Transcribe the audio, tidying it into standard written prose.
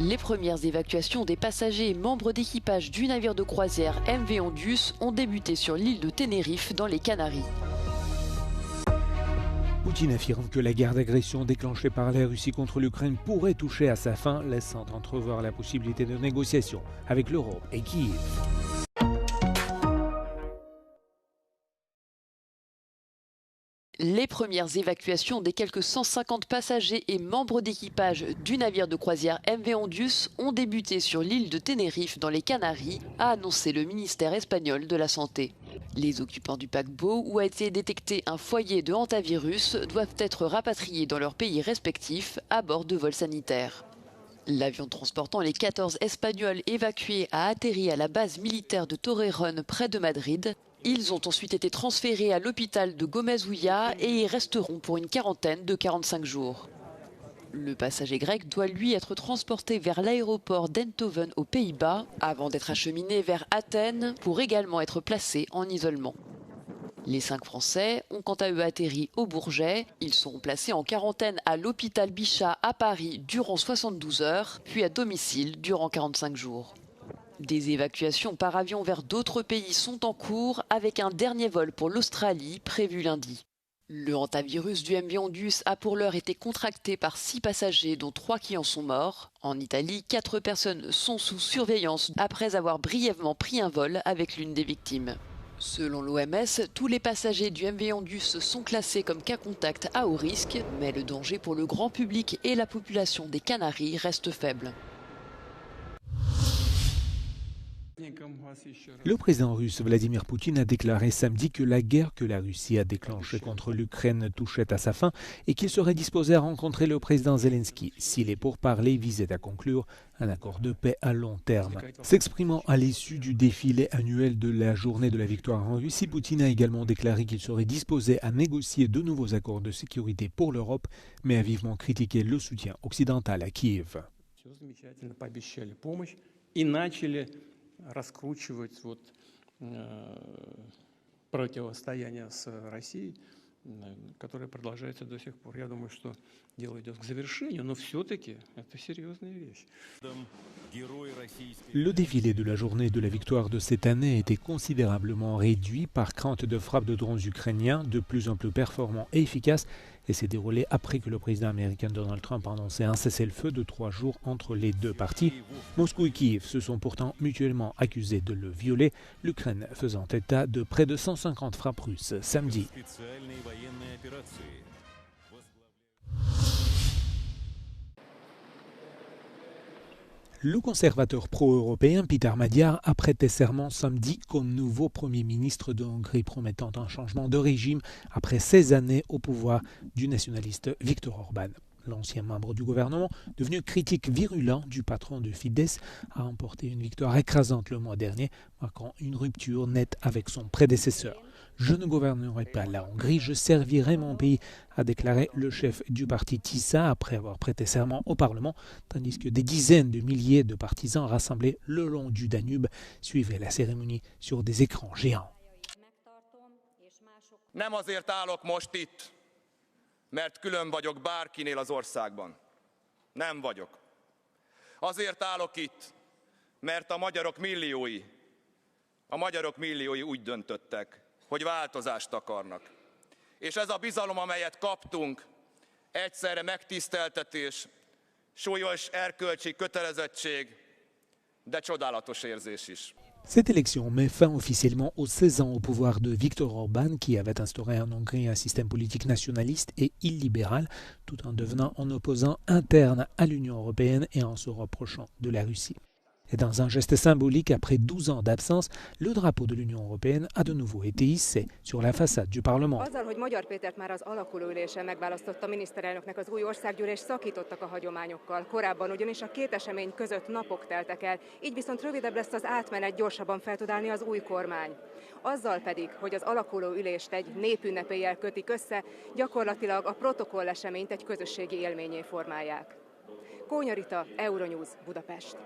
Les premières évacuations des passagers et membres d'équipage du navire de croisière MV Ondius ont débuté sur l'île de Tenerife dans les Canaries. Poutine affirme que la guerre d'agression déclenchée par la Russie contre l'Ukraine pourrait toucher à sa fin, laissant entrevoir la possibilité de négociations avec l'Europe et Kiev. Les premières évacuations des quelques 150 passagers et membres d'équipage du navire de croisière MV Ondius ont débuté sur l'île de Tenerife dans les Canaries, a annoncé le ministère espagnol de la Santé. Les occupants du paquebot où a été détecté un foyer de hantavirus doivent être rapatriés dans leurs pays respectifs à bord de vols sanitaires. L'avion transportant les 14 Espagnols évacués a atterri à la base militaire de Torreón près de Madrid. Ils ont ensuite été transférés à l'hôpital de Gómez-Ulla et y resteront pour une quarantaine de 45 jours. Le passager grec doit lui être transporté vers l'aéroport d'Eindhoven aux Pays-Bas avant d'être acheminé vers Athènes pour également être placé en isolement. Les 5 Français ont quant à eux atterri au Bourget. Ils seront placés en quarantaine à l'hôpital Bichat à Paris durant 72 heures, puis à domicile durant 45 jours. Des évacuations par avion vers d'autres pays sont en cours, avec un dernier vol pour l'Australie prévu lundi. Le hantavirus du MV Ondius a pour l'heure été contracté par 6 passagers, dont 3 qui en sont morts. En Italie, 4 personnes sont sous surveillance après avoir brièvement pris un vol avec l'une des victimes. Selon l'OMS, tous les passagers du MV Ondius sont classés comme cas contact à haut risque, mais le danger pour le grand public et la population des Canaries reste faible. Le président russe Vladimir Poutine a déclaré samedi que la guerre que la Russie a déclenchée contre l'Ukraine touchait à sa fin et qu'il serait disposé à rencontrer le président Zelensky si les pourparlers visaient à conclure un accord de paix à long terme. S'exprimant à l'issue du défilé annuel de la journée de la victoire en Russie, Poutine a également déclaré qu'il serait disposé à négocier de nouveaux accords de sécurité pour l'Europe, mais a vivement critiqué le soutien occidental à Kiev. Раскручивать противостояние с Россией, которое продолжается до сих пор. Я думаю, что дело идет к завершению, но все-таки это серьезная вещь. Le défilé de la journée de la victoire de cette année a été considérablement réduit par crainte de frappes de drones ukrainiens de plus en plus performants et efficaces et s'est déroulé après que le président américain Donald Trump a annoncé un cessez-le-feu de 3 jours entre les deux parties. Moscou et Kiev se sont pourtant mutuellement accusés de le violer, l'Ukraine faisant état de près de 150 frappes russes samedi. Le conservateur pro-européen Péter Magyar a prêté serment samedi comme nouveau Premier ministre de Hongrie, promettant un changement de régime après 16 années au pouvoir du nationaliste Viktor Orban. L'ancien membre du gouvernement, devenu critique virulent du patron de Fidesz, a remporté une victoire écrasante le mois dernier, marquant une rupture nette avec son prédécesseur. « Je ne gouvernerai pas la Hongrie, je servirai mon pays », a déclaré le chef du parti TISA après avoir prêté serment au Parlement, tandis que des dizaines de milliers de partisans rassemblés le long du Danube suivaient la cérémonie sur des écrans géants. Nem azért állok most itt, mert külön vagyok bárkinél az országban. Nem vagyok. Azért állok itt, mert a magyarok milliói úgy döntöttek, hogy változást akarnak. És ez a bizalom, amelyet kaptunk, egyszerre megtiszteltetés, súlyos erkölcsi kötelezettség, de csodálatos érzés is. Cette élection met fin officiellement aux 16 ans au pouvoir de Viktor Orban, qui avait instauré en Hongrie un système politique nationaliste et illibéral, tout en devenant un opposant interne à l'Union européenne et en se rapprochant de la Russie. Et dans un geste symbolique, après 12 ans d'absence, le drapeau de l'Union européenne a de nouveau été hissé sur la façade du Parlement. Azzal, hogy Magyar Pétert már az alakuló ülésen megválasztotta miniszterelnöknek, az új országgyűlés szakítottak a hagyományokkal. Korábban ugyanis a két esemény között napok teltek el, így viszont rövidebb lesz az átmenet, gyorsabban fel tud állni az új kormány. Azzal pedig, hogy az alakuló ülést egy népünnepélyel kötik össze, gyakorlatilag a protokolleseményt egy közösségi élménnyé formálják. Kónya Rita, Euronews, Budapest.